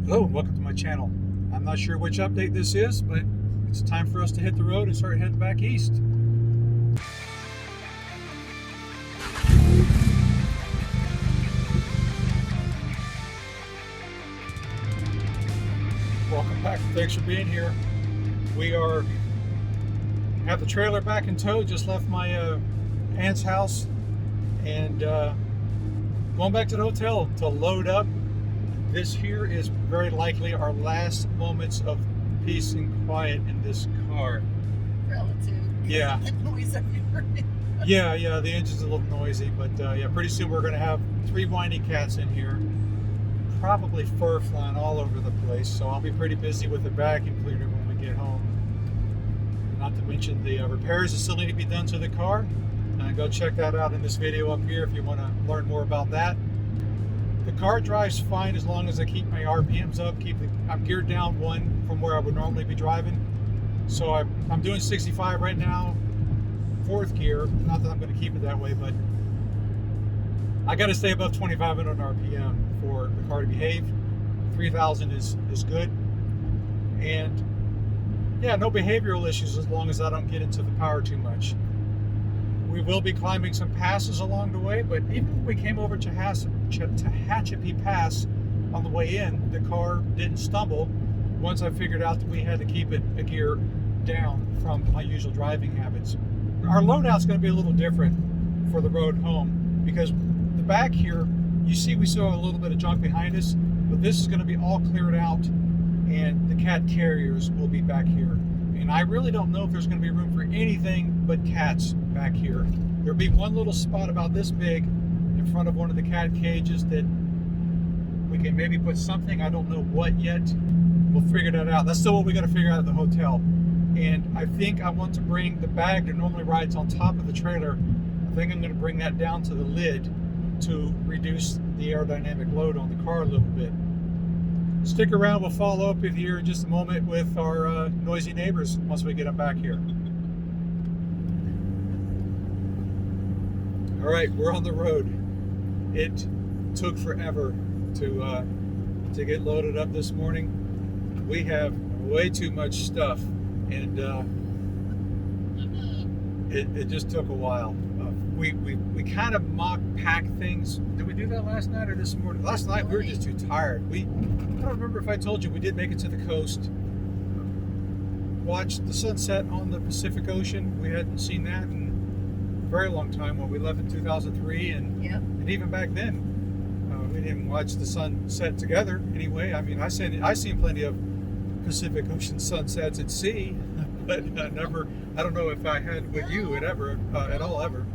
Hello and welcome to my channel. I'm not sure which update this is, but it's time for us to hit the road and start heading back east. Welcome back. Thanks for being here. We have the trailer back in tow. Just left my aunt's house and going back to the hotel to load up. This here is very likely our last moments of peace and quiet in this car. Relative. Yeah. The noise everywhere. Yeah, the engine's a little noisy, but yeah, pretty soon we're going to have 3 whiny cats in here. Probably fur flying all over the place, so I'll be pretty busy with the vacuum cleaner when we get home. Not to mention the repairs that still need to be done to the car. Go check that out in this video up here if you want to learn more about that. The car drives fine as long as I keep my RPMs up. I'm geared down 1 from where I would normally be driving. So I'm doing 65 right now, 4th gear. Not that I'm going to keep it that way, but I got to stay above 2,500 RPM for the car to behave. 3,000 is good. And yeah, no behavioral issues as long as I don't get into the power too much. We will be climbing some passes along the way, but even when we came over to Tehachapi Pass on the way in, the car didn't stumble once I figured out that we had to keep it a gear down from my usual driving habits. Our loadout's going to be a little different for the road home because the back here, you see we saw a little bit of junk behind us, but this is going to be all cleared out and the cat carriers will be back here. And I really don't know if there's going to be room for anything but cats back here. There'll be one little spot about this big in front of one of the cat cages that we can maybe put something. I don't know what yet. We'll figure that out. That's still what we got to figure out at the hotel. And I think I want to bring the bag that normally rides on top of the trailer. I think I'm going to bring that down to the lid to reduce the aerodynamic load on the car a little bit. Stick around, we'll follow up with you in just a moment with our noisy neighbors once we get them back here. All right, we're on the road. It took forever to get loaded up this morning. We have way too much stuff, and it just took a while. We kind of mock pack things. Did we do that last night or this morning? Last night we were just too tired. I don't remember if I told you we did make it to the coast. Watched the sunset on the Pacific Ocean. We hadn't seen that in a very long time when we left in 2003, and even back then we didn't watch the sunset together anyway. I mean, I seen plenty of Pacific Ocean sunsets at sea, but never. I don't know if I had with you at all ever.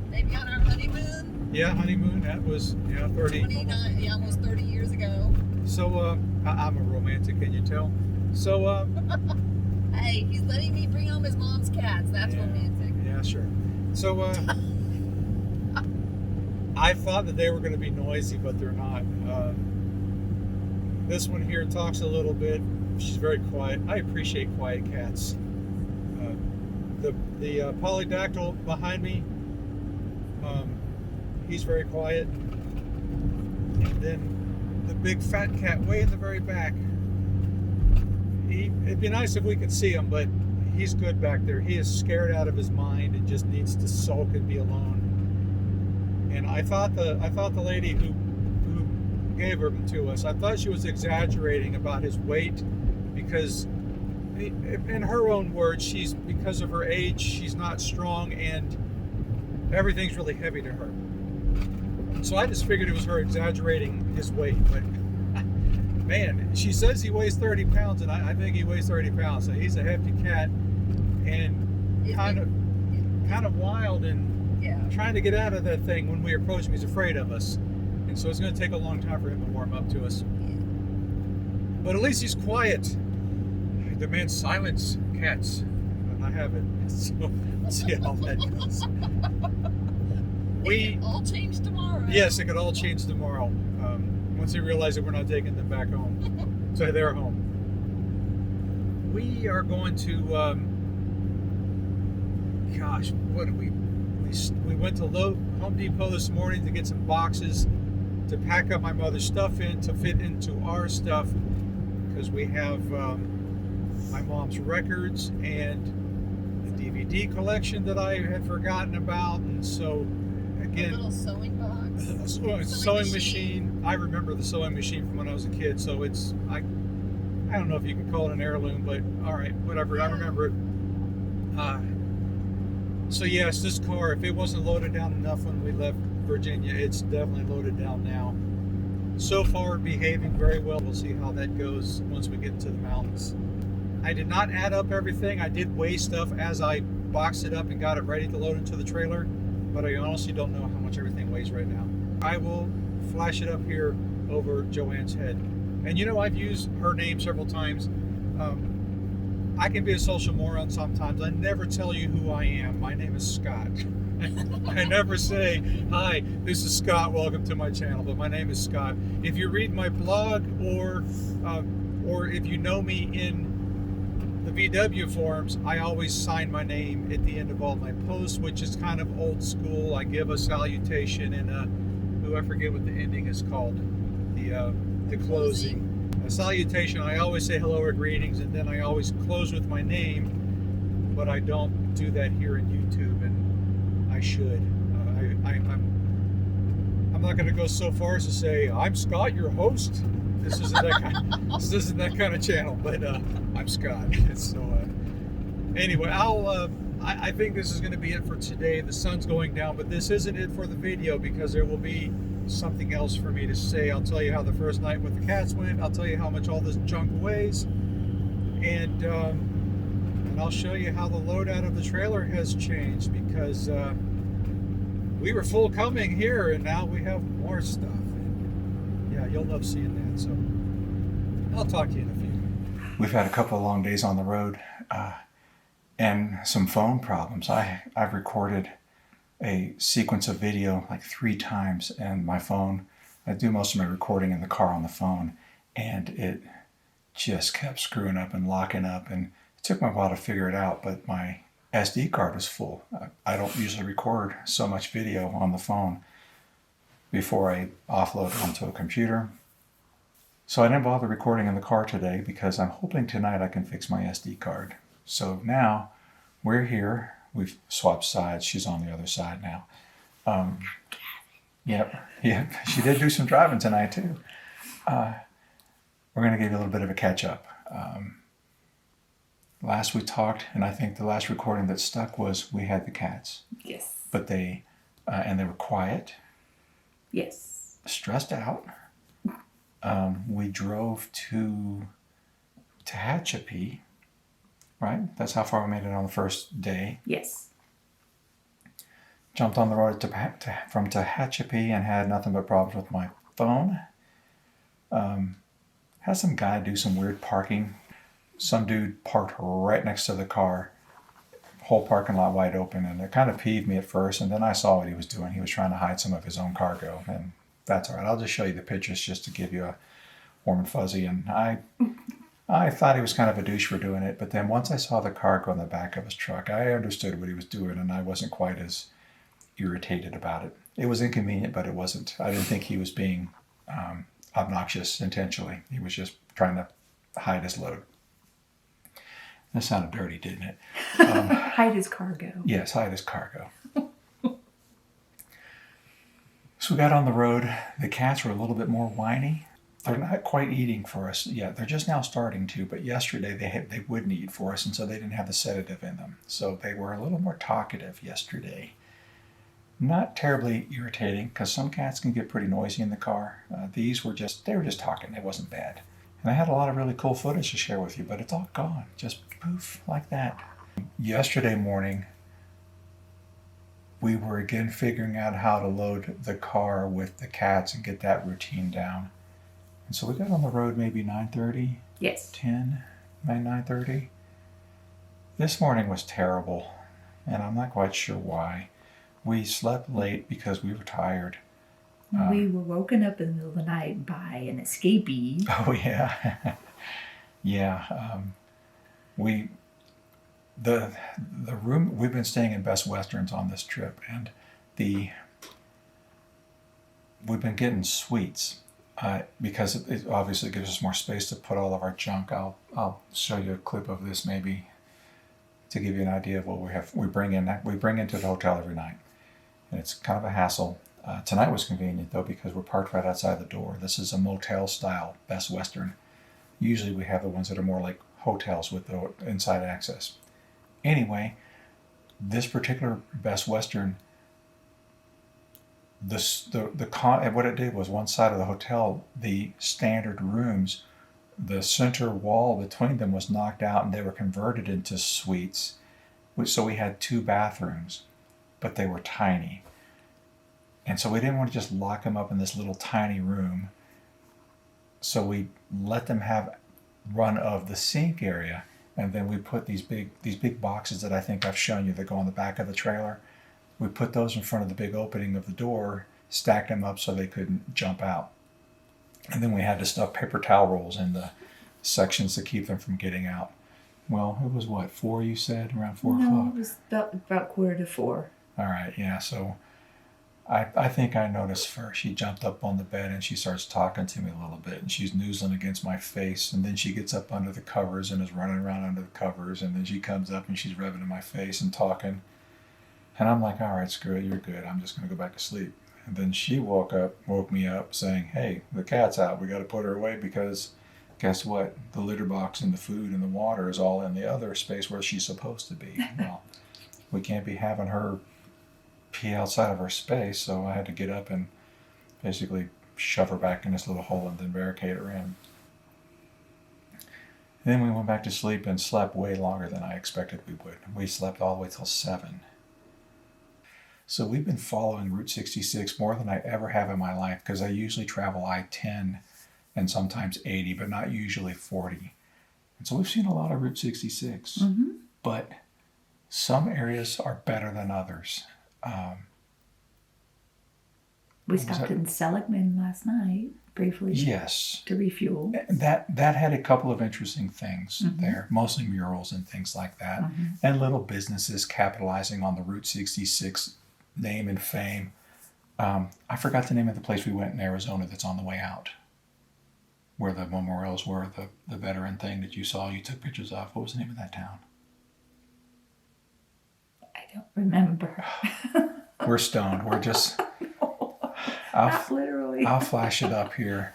Maybe on our honeymoon. Yeah, honeymoon. That was 29, almost 30 years ago. So I'm a romantic, can you tell? So hey, he's letting me bring home his mom's cats. That's romantic. Yeah, sure. So I thought that they were going to be noisy, but they're not. This one here talks a little bit. She's very quiet. I appreciate quiet cats. The polydactyl behind me, he's very quiet. And then the big fat cat way in the very back. It'd be nice if we could see him, but he's good back there. He is scared out of his mind and just needs to sulk and be alone. And I thought the lady who gave him to us, I thought she was exaggerating about his weight because, in her own words, because of her age, she's not strong and everything's really heavy to her. So I just figured it was her exaggerating his weight, but man, she says he weighs 30 pounds, and I think he weighs 30 pounds. So he's a hefty cat, and kind of wild, and trying to get out of that thing when we approach him. He's afraid of us, and so it's going to take a long time for him to warm up to us. But at least he's quiet. I demand silence, cats. I have it. So let's see how that goes. It could all change tomorrow. Yes, it could all change tomorrow. Once they realize that we're not taking them back home, to their home. We are going to, what do we went to Home Depot this morning to get some boxes to pack up my mother's stuff in to fit into our stuff, because we have my mom's records and the DVD collection that I had forgotten about. And so again, a little sewing box, sewing machine. I remember the sewing machine from when I was a kid, so it's I don't know if you can call it an heirloom, but all right, whatever. I remember it. So yes, this car, if it wasn't loaded down enough when we left Virginia, it's definitely loaded down now. So far, behaving very well. We'll see how that goes once we get into the mountains. I did not add up everything. I did weigh stuff as I boxed it up and got it ready to load into the trailer, but I honestly don't know how much everything weighs right now. I will flash it up here over Joanne's head. And you know, I've used her name several times. I can be a social moron sometimes. I never tell you who I am. My name is Scott. I never say, hi, this is Scott, welcome to my channel, but my name is Scott. If you read my blog or if you know me in the VW forums, I always sign my name at the end of all my posts, which is kind of old school. I give a salutation and I forget what the ending is called, the closing. A salutation, I always say hello or greetings, and then I always close with my name, but I don't do that here in YouTube, and I should. I'm not going to go so far as to say I'm Scott, your host. This isn't that kind of channel, but I'm Scott. So anyway, I think this is going to be it for today. The sun's going down, but this isn't it for the video, because there will be something else for me to say. I'll tell you how the first night with the cats went. I'll tell you how much all this junk weighs, and I'll show you how the load out of the trailer has changed, because we were full coming here and now we have more stuff. And yeah, you'll love seeing that. So I'll talk to you in a few. We've had a couple of long days on the road and some phone problems. I've recorded a sequence of video like 3 times, and my phone, I do most of my recording in the car on the phone, and it just kept screwing up and locking up, and it took me a while to figure it out, but my SD card was full. I don't usually record so much video on the phone before I offload it onto a computer. So I didn't bother recording in the car today, because I'm hoping tonight I can fix my SD card. So now we're here. We've swapped sides. She's on the other side now. Yep. She did do some driving tonight too. We're going to give you a little bit of a catch up. Last we talked, and I think the last recording that stuck was we had the cats. Yes. But they were quiet. Yes. Stressed out. We drove to Tehachapi. Right? That's how far we made it on the first day. Yes. Jumped on the road from Tehachapi and had nothing but problems with my phone. Had some guy do some weird parking. Some dude parked right next to the car, whole parking lot wide open, and it kind of peeved me at first, and then I saw what he was doing. He was trying to hide some of his own cargo, and that's all right. I'll just show you the pictures just to give you a warm and fuzzy, and I thought he was kind of a douche for doing it, but then once I saw the cargo in the back of his truck, I understood what he was doing, and I wasn't quite as irritated about it. It was inconvenient, but it wasn't. I didn't think he was being obnoxious intentionally. He was just trying to hide his load. That sounded dirty, didn't it? Hide his cargo. Yes, hide his cargo. So we got on the road. The cats were a little bit more whiny. They're not quite eating for us yet. They're just now starting to, but yesterday they wouldn't eat for us, and so they didn't have the sedative in them. So they were a little more talkative yesterday. Not terribly irritating, because some cats can get pretty noisy in the car. These were just talking. It wasn't bad. And I had a lot of really cool footage to share with you, but it's all gone. Just poof, like that. Yesterday morning, we were again figuring out how to load the car with the cats and get that routine down. And so we got on the road maybe 9:30? Yes. 10, 9:30. This morning was terrible, and I'm not quite sure why. We slept late because we were tired. We were woken up in the middle of the night by an escapee. Oh, yeah. Yeah. The room, we've been staying in Best Westerns on this trip, and the we've been getting suites because it obviously gives us more space to put all of our junk. I'll show you a clip of this maybe to give you an idea of what we have. We bring into the hotel every night, and it's kind of a hassle. Tonight was convenient though because we're parked right outside the door. This is a motel style Best Western. Usually we have the ones that are more like hotels with the inside access. Anyway, this particular Best Western, what it did was one side of the hotel, the standard rooms, the center wall between them was knocked out and they were converted into suites. So we had 2 bathrooms, but they were tiny. And so we didn't want to just lock them up in this little tiny room. So we let them have run of the sink area, and then we put these big boxes that I think I've shown you that go on the back of the trailer. We put those in front of the big opening of the door, stacked them up so they couldn't jump out. And then we had to stuff paper towel rolls in the sections to keep them from getting out. Well, it was what, 4 you said? Around 4 o'clock? No, it was about 3:45. All right, yeah, so I think I noticed first. She jumped up on the bed and she starts talking to me a little bit, and she's noozling against my face, and then she gets up under the covers and is running around under the covers, and then she comes up and she's rubbing in my face and talking. And I'm like, all right, screw it, you're good. I'm just going to go back to sleep. And then she woke me up saying, hey, the cat's out. We got to put her away because guess what? The litter box and the food and the water is all in the other space where she's supposed to be. Well, we can't be having her pee outside of her space, so I had to get up and basically shove her back in this little hole and then barricade her in. And then we went back to sleep and slept way longer than I expected we would. We slept all the way till 7. So we've been following Route 66 more than I ever have in my life because I usually travel I-10 and sometimes 80, but not usually 40. And so we've seen a lot of Route 66, but some areas are better than others. We stopped in Seligman last night briefly. Yes. To refuel. That had a couple of interesting things there, mostly murals and things like that, and little businesses capitalizing on the Route 66 name and fame. I forgot the name of the place we went in Arizona that's on the way out, where the memorials were, the veteran thing that you saw, you took pictures of. What was the name of that town? I don't remember. We're stoned. We're just... Not literally. I'll flash it up here.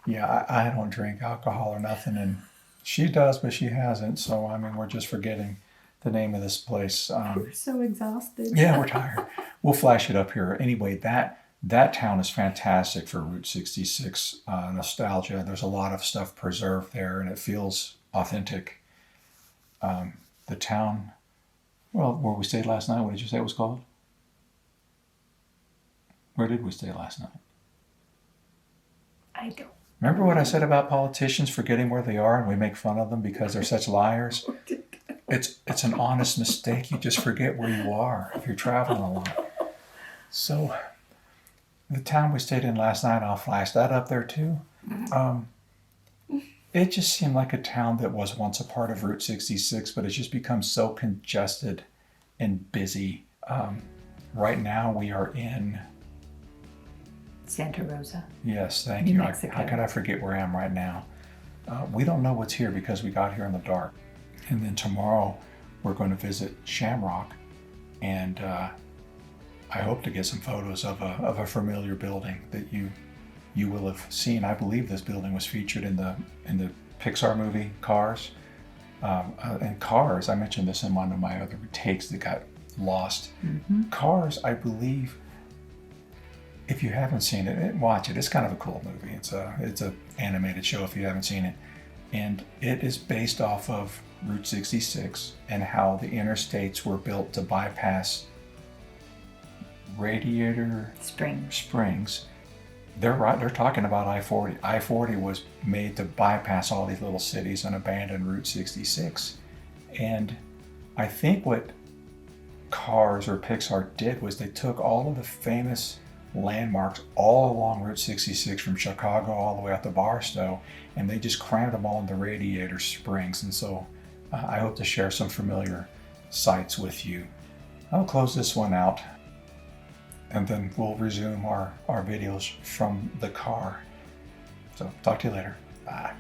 Yeah, I don't drink alcohol or nothing, and she does, but she hasn't. So, I mean, we're just forgetting the name of this place. We're so exhausted. Yeah, we're tired. We'll flash it up here. Anyway, that town is fantastic for Route 66 nostalgia. There's a lot of stuff preserved there, and it feels authentic. The town, well, where we stayed last night, what did you say it was called? Where did we stay last night? I don't. Remember what I said about politicians forgetting where they are and we make fun of them because they're such liars? It's an honest mistake. You just forget where you are if you're traveling a lot. So the town we stayed in last night, I'll flash that up there too. It just seemed like a town that was once a part of Route 66, but it's just become so congested and busy. Right now we are in... Santa Rosa. Yes, thank New you. Mexico. How could I forget where I am right now? We don't know what's here because we got here in the dark. And then tomorrow we're going to visit Shamrock, and I hope to get some photos of a familiar building that you will have seen. I believe this building was featured in the Pixar movie Cars. And Cars, I mentioned this in one of my other takes that got lost. Cars, I believe. If you haven't seen it, watch it. It's kind of a cool movie. It's a animated show if you haven't seen it. And it is based off of Route 66 and how the interstates were built to bypass Radiator Springs. They're talking about I-40. I-40 was made to bypass all these little cities and abandon Route 66. And I think what Cars or Pixar did was they took all of the famous landmarks all along Route 66 from Chicago all the way up to Barstow, and they just crammed them all into Radiator Springs. And so I hope to share some familiar sights with you. I'll close this one out. and then we'll resume our videos from the car. So talk to you later. Bye.